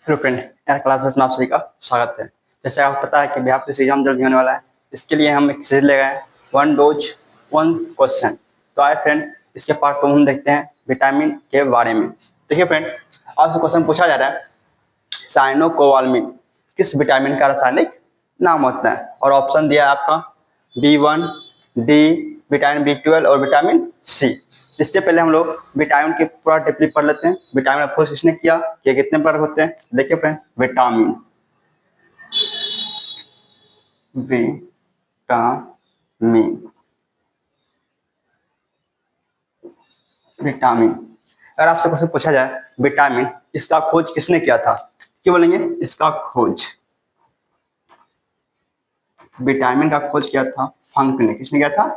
Hello friend, यार classes में आप सभी का स्वागत है। जैसे आपको पता है कि बिहार पुलिस एग्जाम जल्दी होने वाला है, इसके लिए हम एक सीरीज ले गए हैं, वन डोज वन क्वेश्चन। तो आए फ्रेंड, इसके पार्ट को हम देखते हैं विटामिन के बारे में। देखिए फ्रेंड, आपसे क्वेश्चन पूछा जा रहा है, साइनोकोबालामिन किस विटामिन का रासायनिक नाम होता है? और ऑप्शन दिया है आपका B1, डी, विटामिन B12 और विटामिन सी। इससे पहले हम लोग विटामिन की पूरा टिप्पणी पढ़ लेते हैं। विटामिन का खोज किसने किया, कि कितने प्रकार होते हैं? देखिए फ्रेंड, विटामिन विटामिन विटामिन अगर आपसे क्वेश्चन पूछा जाए विटामिन, इसका खोज किसने किया था, क्या बोलेंगे? इसका खोज, विटामिन का खोज किया था फंक ने। किसने किया था?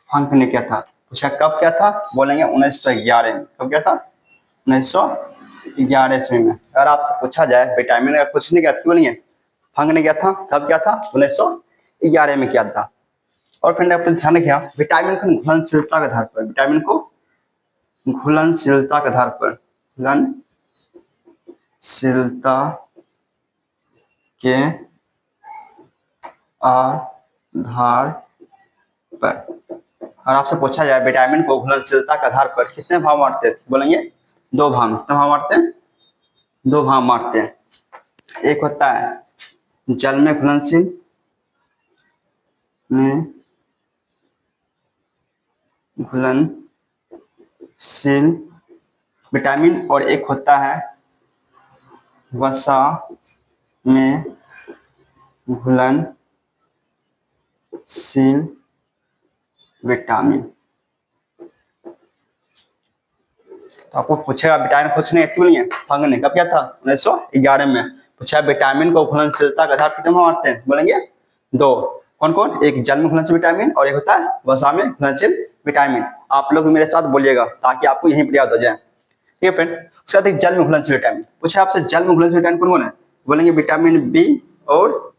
फंक ने किया था। पूछा कब किया था? बोलेंगे 1911 में। कब किया था? 1911 ईस्वी में। अगर आपसे पूछा जाए विटामिन का खोज किसने किया था, बोलेंगे फंक ने किया था। कब किया था? 1911 में किया था। और फ्रेंड आपने ध्यान रखिए, विटामिन को घुलनशीलता के आधार पर, विटामिन को घुलनशीलता के आधार पर, घुलनशीलता के आधार पर, और आपसे पूछा जाए विटामिन को घुलनशीलता के आधार पर कितने भाव मारते हैं, बोलेंगे दो भाव। कितने भाव मारते हैं? दो भाव मारते हैं। एक होता है जल में घुलनशील विटामिन, और एक होता है वसा में घुलनशील विटामिन। तो आपको पूछेगा विटामिन खोज ने इसकी बोलिए फंग ने कब किया था? 1911 में। पूछा विटामिन को घुलनशीलता के आधार पर कितने भाव मारते हैं, बोलेंगे दो। कौन कौन? एक जल में घुलनशील विटामिन और एक होता है वसा में घुलनशील विटामिन। आप लोग मेरे साथ बोलिएगा ताकि आपको यहीं पर याद हो जाए। ठीक है फ्रेंड, उसके बाद एक जल में घुलनशील विटामिन। पूछा आपसे जल में घुलनशील विटामिन कौन कौन है, बोलेंगे विटामिन बी और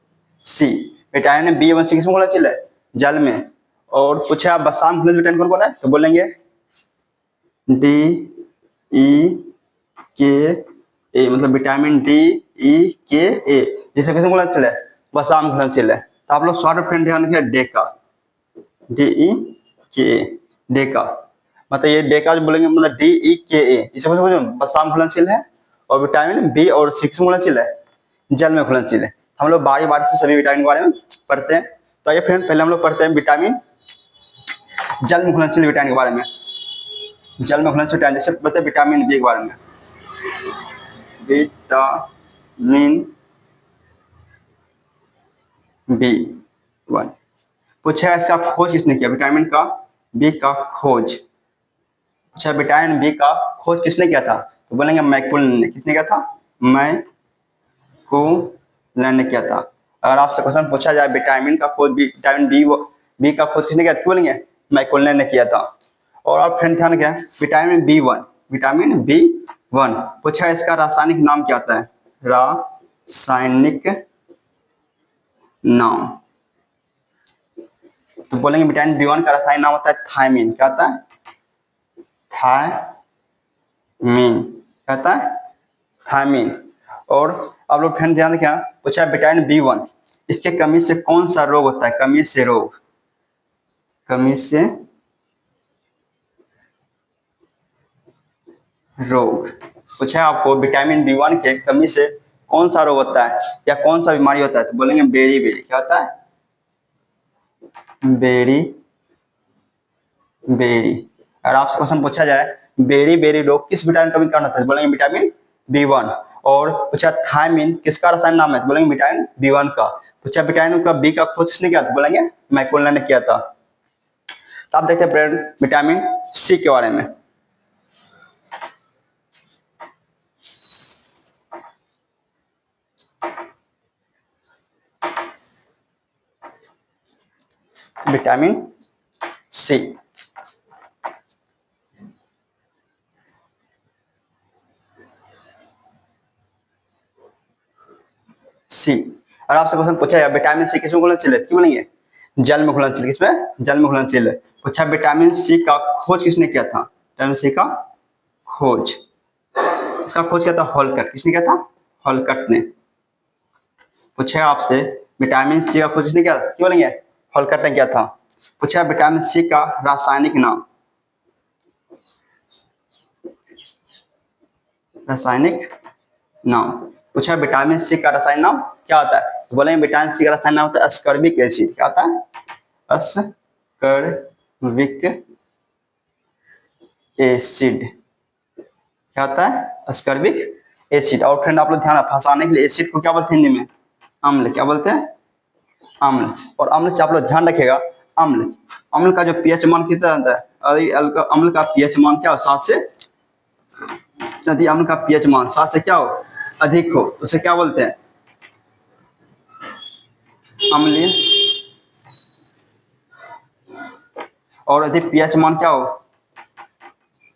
सी। विटामिन बी और सी किसमें घुलनशील है? जल में। और पूछा वसा में घुलनशील विटामिन कौन कौन है, तो बोलेंगे डी ई के ए, मतलब विटामिन डी ई के ए। जिसे किसमें घुलनशील है? वसा में घुलनशील है। तो आप लोग शॉर्ट फ्रेंड ध्यान रखिए, डेका, डी ई के ए, डेका। मतलब ये डेका जो बोलेंगे मतलब डी ई के ए, इसे वसा में घुलनशील है। और विटामिन बी और सी किसमें घुलनशील है? जल में घुलनशील है। हम लोग बारी बारी से सभी विटामिन के बारे में पढ़ते हैं। तो आइए फ्रेंड, पहले हम लोग पढ़ते हैं विटामिन जल में घुलनशील विटामिन के बारे में। जल में घुलनशील विटामिन, जैसे पढ़ते हैं विटामिन बी के बारे में। विटामिन B1 पूछा इसका खोज किसने किया? विटामिन का बी का खोज। अच्छा, विटामिन बी का खोज किसने किया था, तो बोलेंगे मैकुलन ने। किसने किया था? मैकुलन ने किया था। अगर आपसे क्वेश्चन पूछा जाए विटामिन का खोज, विटामिन बी का खोज किसने किया था, बोलेंगे मैकुलन ने किया था। और आप फ्रेंड ध्यान रखें, विटामिन B1, विटामिन B1 पूछा इसका रासायनिक नाम क्या होता है? रासायनिक नाम, तो बोलेंगे विटामिन B1 का रासायनिक नाम होता है थायमिन। क्या होता है? थायमिन। क्या होता है? थायमिन। और आप लोग फ्रेंड ध्यान रखें, पूछा विटामिन B1 इसके कमी से कौन सा रोग होता है? कमी से रोग, कमी से रोग। पूछा आपको विटामिन B1 के कमी से कौन सा रोग होता है या कौन सा बीमारी होता है, तो बोलेंगे बेरी बेरी। क्या होता है? Beriberi. अगर आपसे क्वेश्चन पूछा जाए बेरी बेरी रोग किस विटामिन कमी कारण होता है, बोलेंगे विटामिन B1। और पूछा थायमिन किसका रासायनिक नाम है, तो बोलेंगे विटामिन B1 का। पूछा विटामिन का बी का खोज किसने किया था, बोलेंगे मैकुलन ने किया था। तो आप देखते हैं विटामिन सी के बारे में। विटामिन सी, सी। और आपसे क्वेश्चन पूछा है विटामिन सी किसमें घुलनशील है, क्यों बोलेंगे जल में घुलनशील। किसमें? जल में घुलनशील है। पूछा विटामिन सी का खोज किसने किया था? विटामिन सी का खोज इसका खोज किया था हॉलकट। किसने किया था? हॉलकट ने। पूछा आपसे विटामिन सी का खोज किसने किया? क्यों नहीं है? हॉलकट ने किया था। पूछा विटामिन सी का रासायनिक नाम। रासायनिक नाम। पूछा विटामिन सी का रासायनिक नाम क्या होता है? तो बोलेंगे विटामिन सी का रासायनिक नाम होता है अस्कॉर्बिक एसिड। क्या होता है? Ascorbic acid. क्या होता है? Ascorbic acid. और फ्रेंड आप लोग ध्यान, फंसाने के लिए एसिड को क्या बोलते हैं हिंदी में? अम्ल। क्या बोलते हैं? अम्ल। और अम्ल से आप लोग ध्यान रखिएगा, अम्ल अम्ल का जो पीएच मान कितना होता है? अम्ल का पीएच मान क्या हो? 7 से, यदि अम्ल का पीएच मान 7 से क्या हो? अधिक हो तो उसे क्या बोलते हैं? अम्लीय। और यदि पीएच मान क्या हो?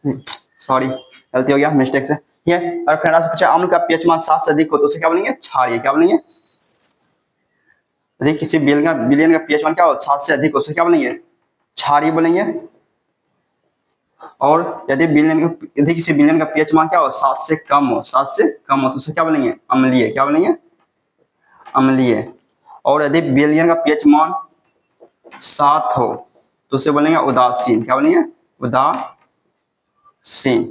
सॉरी गलती हो गया, मिस्टेक से। ठीक है। और फ्रेंड आपसे पूछा अम्ल का पीएच मान 7 से अधिक हो तो उसे क्या बोलेंगे? क्षारीय। क्या बोलेंगे? यदि किसी बिलियन का पीएच मान क्या हो? 7 से अधिक हो तो क्या बोलेंगे? क्षारीय बोलेंगे। और यदि किसी बिलियन का पीएच मान क्या हो? 7 से कम हो, 7 से कम हो तो उसे क्या बोलेंगे? अम्लीय। क्या बोलेंगे? अम्लीय। और यदि बिलियन का पीएच मान 7 हो तो उसे बोलेंगे उदासीन। क्या बोलेंगे? उदासीन।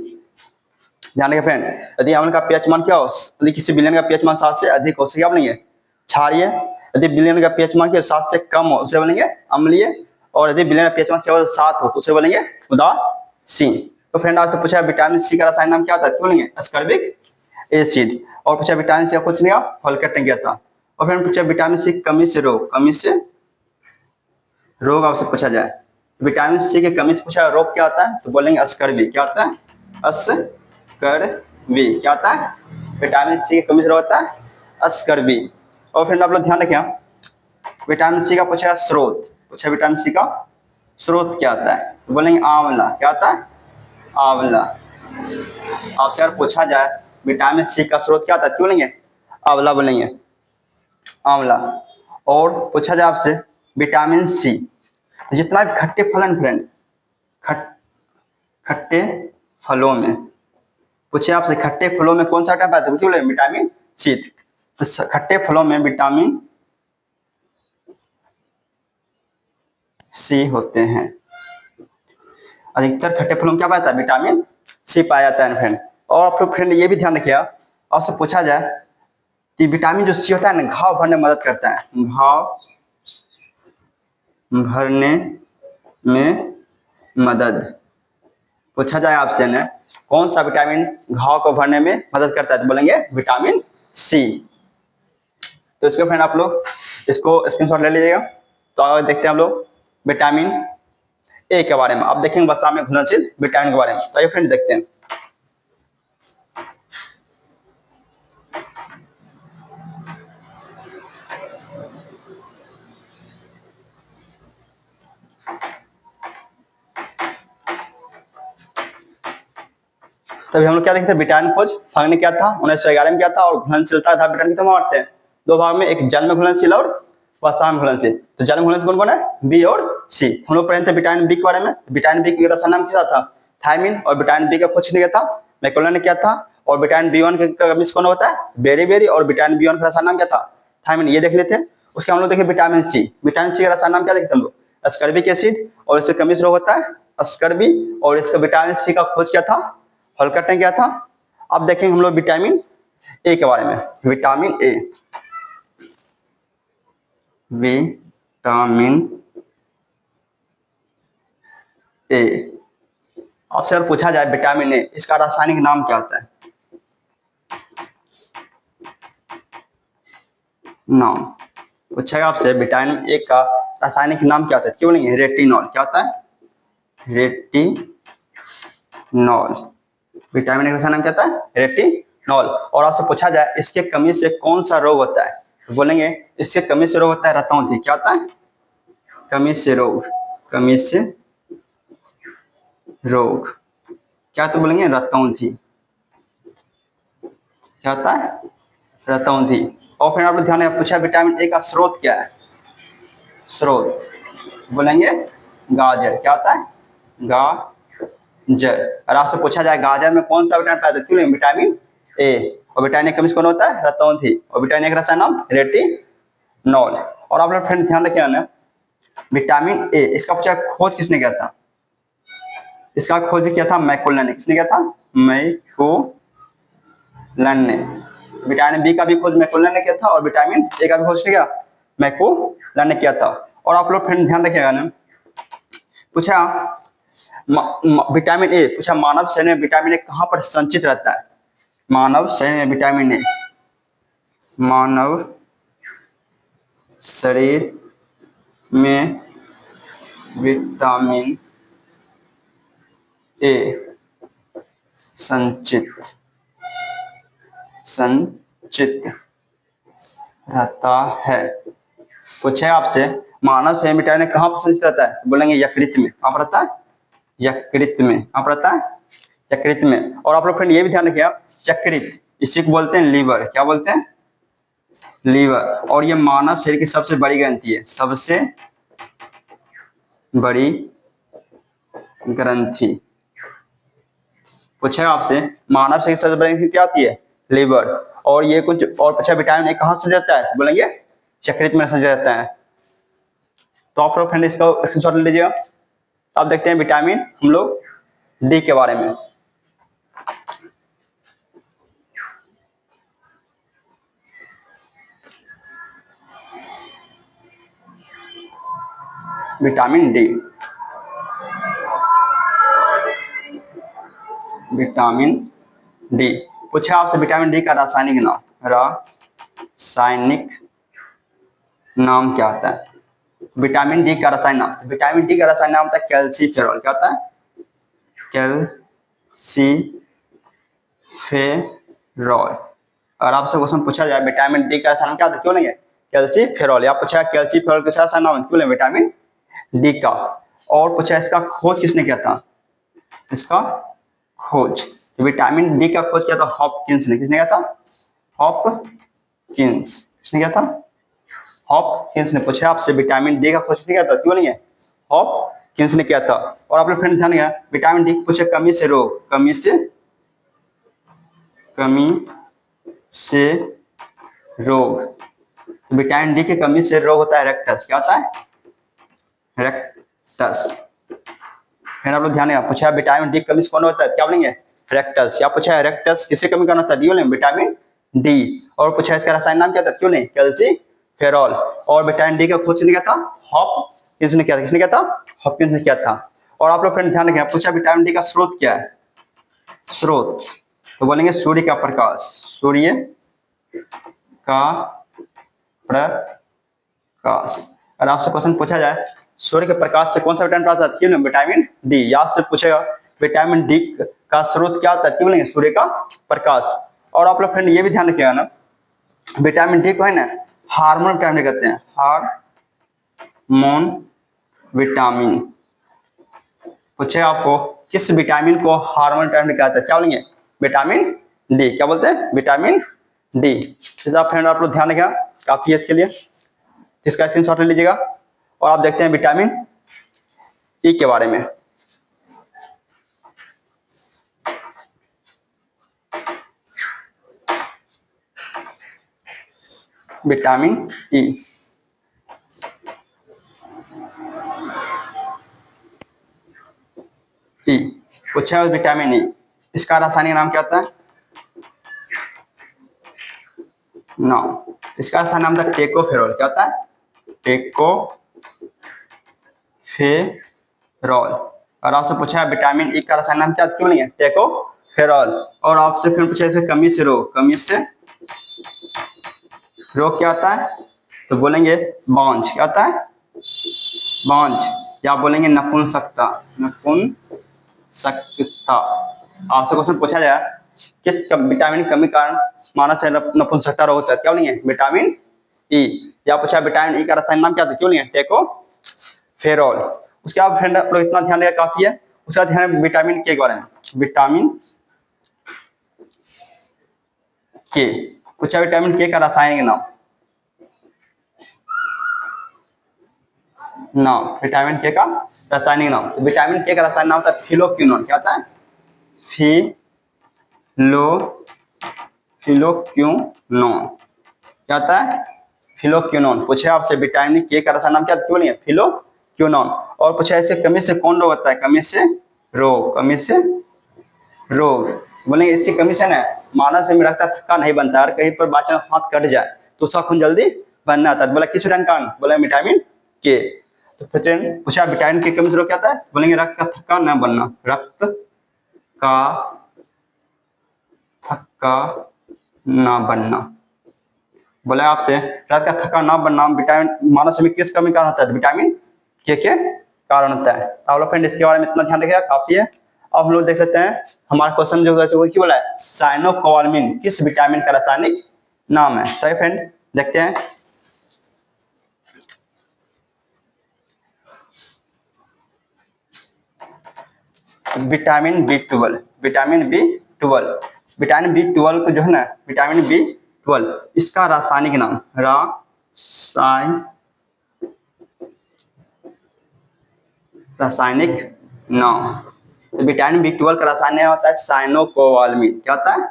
ध्यान रखिए फ्रेंड, यदि अम्ल का पीएच मान क्या हो? यदि किसी बिलियन का पीएच मान 7 से अधिक हो उसे क्या बोलेंगे? क्षारीय। यदि बिलियन का पीएच मान 7 से कम हो उसे बोलेंगे अम्लीय। और यदि बिलियन का पीएच मान केवल 7 हो तो उसे बोलेंगे उदासीन। तो फ्रेंड आपसे पूछा विटामिन सी का रासायनिक नाम क्या होता है? क्यों बोलेंगे? Ascorbic acid. और पूछा विटामिन सी का कुछ नहीं, हॉलकट ने किया था। और फिर पूछा विटामिन सी कमी से रोग। कमी से रोग आपसे पूछा जाए, विटामिन सी की कमी से पूछा रोग क्या होता है? तो बोलेंगे अस्कर्वी। क्या होता है? अस्कर्वी। क्या होता है? विटामिन सी की कमी से रोग होता है अस्कर्वी। और फिर आप लोग ध्यान रखें, विटामिन सी का पूछा स्रोत। पूछा विटामिन सी का स्रोत क्या होता है? तो बोलेंगे आंवला। क्या होता है? आंवला। आपसे अगर पूछा जाए विटामिन सी का स्रोत क्या होता है? क्यों बोलेंगे? आंवला बोलेंगे, आंवला। और पूछा जाए आपसे विटामिन सी जितना भी खट्टे फलन फ्रेंड, खट्टे फलों में, पूछे आपसे खट्टे फलों में कौन सा आइटम पाया था? क्यों बोले? Vitamin C. तो खट्टे फलों में विटामिन सी होते हैं। अधिकतर खट्टे फलों में क्या पाया जाता है? विटामिन सी पाया जाता है फ्रेंड। और आप लोग फ्रेंड ये भी ध्यान रखिए, आपसे पूछा जाए कि विटामिन जो सी होता है ना, घाव भरने में मदद करता है। घाव भरने में मदद। पूछा जाए आपसे ना कौन सा विटामिन घाव को भरने में मदद करता है? तो बोलेंगे विटामिन सी। तो इसको फ्रेंड आप लोग इसको स्क्रीनशॉट ले लीजिएगा। तो आगे देखते हैं हम लोग विटामिन ए के बारे में। अब देखेंगे वसा में घुलनशील विटामिन के बारे में। तो ये फ्रेंड देखते हैं। तभी हम लोग क्या देखते हैं? विटामिन खोज फंग ने क्या था 1911 में क्या था। और घुलनशीलता था विटामिन कितना बांटते हैं? 2 भाग में, एक जल में घुलनशील और वसा में घुलनशील। तो जल में घुलनशील कौन कौन है? बी और सी। हम लोग पढ़े थे विटामिन बी के बारे में। विटामिन बी की रसायन नाम किसा था? थायमिन। और विटामिन बी का खोज किया था? मैकोलन ने किया था। और विटामिन बी1 का मिस कौन होता है? बेरी। और विटामिन बी1 का रसायन नाम क्या था? थायमिन। ये देख लेते हैं। उसके हम लोग देखे विटामिन सी। विटामिन सी का रसायन नाम क्या देखते हैं हम लोग? Ascorbic acid. और इससे कमी से रोग होता है अस्कर्बी। और इसका विटामिन सी का खोज क्या था? हॉलकट ने किया था। अब देखेंगे हम लोग विटामिन ए के बारे में। विटामिन ए, विटामिन ए आपसे अगर पूछा जाए विटामिन ए इसका रासायनिक नाम क्या होता है? नाम पूछेगा आपसे विटामिन ए का रासायनिक नाम क्या होता है? क्यों नहीं है? रेटिनॉल। क्या होता है? रेटिनॉल। विटामिन ए का नाम क्या होता है? रेटिनॉल। और आपसे पूछा जाए इसके कमी से कौन सा रोग होता है? तो बोलेंगे इसके कमी से रोग होता है रतौंधी। क्या होता है? कमी से रोग। कमी से रोग क्या? तो बोलेंगे रतौंधी। क्या होता है? रतौंधी। और फिर आप लोग ध्यान में पूछा विटामिन ए का स्रोत क्या है? स्रोत बोलेंगे गाजर। क्या होता है? गाजर। और आपसे पूछा जाए गाजर में कौन सा विटामिन पाया जाता है? क्यों? विटामिन ए, और विटामिन ए का कौन होता है? रतौंधी। और विटामिन ए का रासायनिक नाम रेटिनॉल। और आप लोग फ्रेंड ध्यान रखिए ना, विटामिन ए इसका पूछा खोज किसने किया था? इसका खोज भी किया था मैकोलन ने। किसने किया था? मैकोलन ने। विटामिन बी का भी खोज मैकोलन ने किया था और विटामिन ए का भी खोज किया मैकोलन ने किया था। और आप लोग फ्रेंड ध्यान रखिएगा ना, पूछा विटामिन ए, पूछा मानव शरीर में विटामिन ए कहां पर संचित रहता है? मानव शरीर में विटामिन ए, मानव शरीर में विटामिन ए संचित रहता है। पूछे आपसे मानव शरीर में विटामिन ए कहां पर संचित रहता है? बोलेंगे यकृत में। कहां पर रहता है? यकृत में। कहां पर रहता है? यकृत में। और आप लोग फ्रेंड ये भी ध्यान रखिए, यकृत इसी को बोलते हैं लीवर। क्या बोलते हैं? लीवर। और ये मानव शरीर की सबसे बड़ी ग्रंथि है, सबसे बड़ी ग्रंथि। पूछा आपसे मानव शरीर की सबसे बड़ी ग्रंथि क्या होती है? लीवर। और ये कुछ और पूछा विटामिन ए कहां से जाता है? बोलेंगे यकृत में से जाता है। तो आप लोग फ्रेंड इसका स्क्रीनशॉट ले लीजिएगा। अब देखते हैं विटामिन हम लोग डी के बारे में। विटामिन डी, विटामिन डी पूछा आपसे विटामिन डी का रासायनिक नाम, रासायनिक नाम क्या होता है? विटामिन डी का रासायनिक नाम, विटामिन डी का रासायनिक नाम होता है कैल्सीफेरॉल। क्या होता है? कैल्सीफेरॉल। और आपसे क्वेश्चन पूछा जाए विटामिन डी का रासायनिक क्या होता है, क्यों नहीं है? कैल्सीफेरॉल। या पूछा कैल्सीफेरॉल के रासायनिक नाम क्यों नहीं? विटामिन डी का। और पूछा इसका खोज किसने किया था? इसका खोज, विटामिन डी का खोज किया था हॉपकिंस ने। किसने किया था? हॉपकिंस। किसने किया था? हॉपकिंस ने। पूछा आपसे विटामिन डी का खोज किसने किया था? क्यों नहीं है? हॉपकिंस ने किया था। और आप लोग फ्रेंड ध्यान रखिएगा, विटामिन डी पूछे कमी से रोग, कमी से रोग। तो विटामिन डी की कमी से रोग होता है रेक्टस। क्या होता है? रेक्टस। फिर आप लोग ध्यान रखिएगा, पूछा विटामिन डी कमी से कौन होता है? क्या बोलेंगे? रेक्टस। या पूछा रेक्टस किसे कमी करना होता है? Vitamin D. और पूछा इसका रासायनिक नाम क्या था? क्यों नहीं? कैल्सीफेरॉल। और विटामिन डी का खोज किसने किया था? हॉपकिंस ने किया था। किसने किया था? हॉपकिंस ने किया था। और आप लोग फ्रेंड ध्यान रखें, पूछा विटामिन डी का स्रोत क्या है? स्रोत तो बोलेंगे सूर्य का प्रकाश। सूर्य का प्रकाश। और आपसे क्वेश्चन पूछा जाए सूर्य के प्रकाश से कौन सा विटामिन प्राप्त होता है? क्यों? Vitamin D. याद से पूछेगा विटामिन डी का स्रोत क्या होता है? क्यों बोलेंगे? सूर्य का प्रकाश। और आप लोग फ्रेंड ये भी ध्यान रखिएगा ना, विटामिन डी को है ना हार्मोन विटामिन कहते हैं, हार्मोन विटामिन। पूछे आपको किस विटामिन को हार्मोन विटामिन कहते हैं? क्या बोलेंगे? Vitamin D. क्या बोलते हैं? Vitamin D. फ्रेंड आप लोग ध्यान रखिएगा, काफी है इसके लिए, इसका स्क्रीनशॉट ले लीजिएगा। और आप देखते हैं विटामिन ई के बारे में। विटामिन ई, पूछा है विटामिन ई, इसका रासायनिक नाम क्या होता है? नाम, इसका रासायनिक नाम था टेकोफेरॉल। क्या होता है? टेकोफेरॉल। और आपसे पूछा है विटामिन ई का रासायनिक नाम क्या? क्यों नहीं है? टेकोफेरॉल। और आपसे फिर पूछा इसका कमी से रोग, कमी से रोग क्या होता है? तो बोलेंगे बांझ। क्या होता है? बांझ। या बोलेंगे नपुंसकता, नपुंसकता। आपसे क्वेश्चन पूछा जाए किस विटामिन की कमी कारण मानव से नपुंसकता रोग होता है? क्या नहीं है? Vitamin E. या पूछा विटामिन ई का रासायनिक नाम क्या था? क्यों नहीं है? टेकोफेरॉल। उसके बाद फ्रेंड आप लोग इतना ध्यान रखा काफी है। उसका ध्यान विटामिन के बारे में, विटामिन के। पूछा विटामिन के का रासायनिक नाम, विटामिन के का रासायनिक नाम। तो विटामिन के का रासायनिक नाम होता है फिलोक्विनोन। क्या होता है? फिलोक्विनोन। क्या होता है? फिलोक्विनोन। पूछे आपसे विटामिन के का रासायनिक नाम क्या है? बोलिए फिलोक्विनोन। और पूछे ऐसे कमी से कौन रोग होता है? कमी से रोग, कमी से रोग। बोलेंगे इसकी कमी से ना मानव शरीर में रक्त थक्का नहीं बनता है, और कहीं पर बाचा हाथ कट जाए तो उसका खून जल्दी बनना आता है। बोला किस विटामिन का? बोला विटामिन के। तो पूछा विटामिन के कमी से रोग क्या होता है? बोलेंगे रक्त का थक्का न बनना, रक्त का थक्का न बनना। बोले आपसे रक्त का थक्का न बनना विटामिन मानव शरीर में किस कमी कारण होता है? विटामिन के कारण होता है। आप लोग फ्रेंड इसके बारे में इतना ध्यान रखिएगा, काफी है। अब हम लोग देख लेते हैं हमारा क्वेश्चन जो है क्या बोला है? साइनोकोबालामिन किस विटामिन का रासायनिक नाम है? तो फ्रेंड देखते हैं। Vitamin B12, vitamin B12, vitamin B12 को जो है ना विटामिन B12 इसका रासायनिक नाम रासायनिक नाम। तो विटामिन B12 का रासायनिक नाम होता है साइनोकोबालामिन। क्या होता है?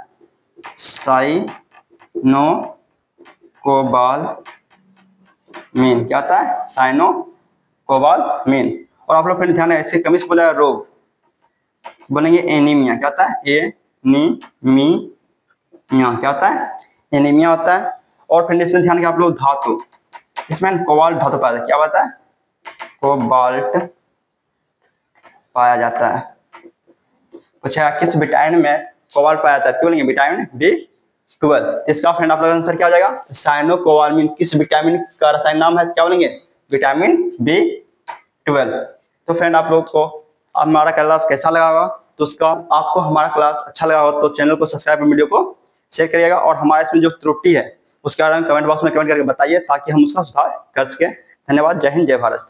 साइनोकोबालामिन। क्या होता है? साइनोकोबालामिन। और आप लोग फिर ध्यान है इससे कमी से बोला रोग, बोलेंगे एनीमिया। क्या होता है? एनीमिया। क्या होता है? एनीमिया होता है। और फिर इसमें ध्यान के आप लोग धातु, इसमें कोबाल्ट धातु पाया जाता है। क्या होता है? कोबाल्ट पाया जाता है। पूछा किस विटामिन में कोबाल्ट पाया जाता है? तो बोलेंगे विटामिन B12। इसका फ्रेंड आप लोग आंसर क्या हो जाएगा? साइनोकोबालामिन किस विटामिन का रासायनिक नाम है? क्या बोलेंगे? Vitamin B12। तो फ्रेंड आप लोग को हमारा क्लास कैसा लगा होगा? तो उसका आपको हमारा क्लास अच्छा लगा होगा तो चैनल को सब्सक्राइब और वीडियो को शेयर करिएगा, और हमारे इसमें जो त्रुटि है उसके बारे में कमेंट बॉक्स में कमेंट करके बताइए ताकि हम उसका सुधार कर सकें। धन्यवाद। जय हिंद, जय भारत।